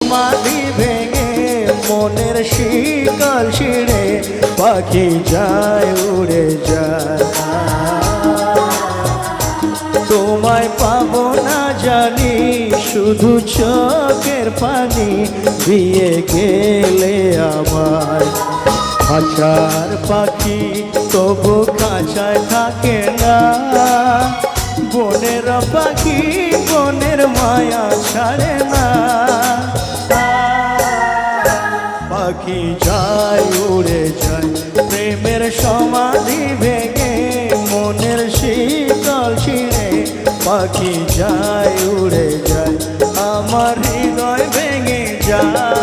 সমাধি ভেঙে মনের শিকল ছিঁড়ে পাখি যায় উড়ে যায়। তোমায় পাবো না জানি শুধু চোখের পানি দিয়ে গেলে আমার। খাঁচার পাখি তবু খাঁচায় থাকে না, বনের পাখি বনের মায়া ছাড়ে না। পাখি যায় উড়ে যায় প্রেমের সমাধি ভেঙে মনের শীতল ছিঁড়ে পাখি যায় উড়ে যায়, আমার হৃদয় ভেঙে যায়।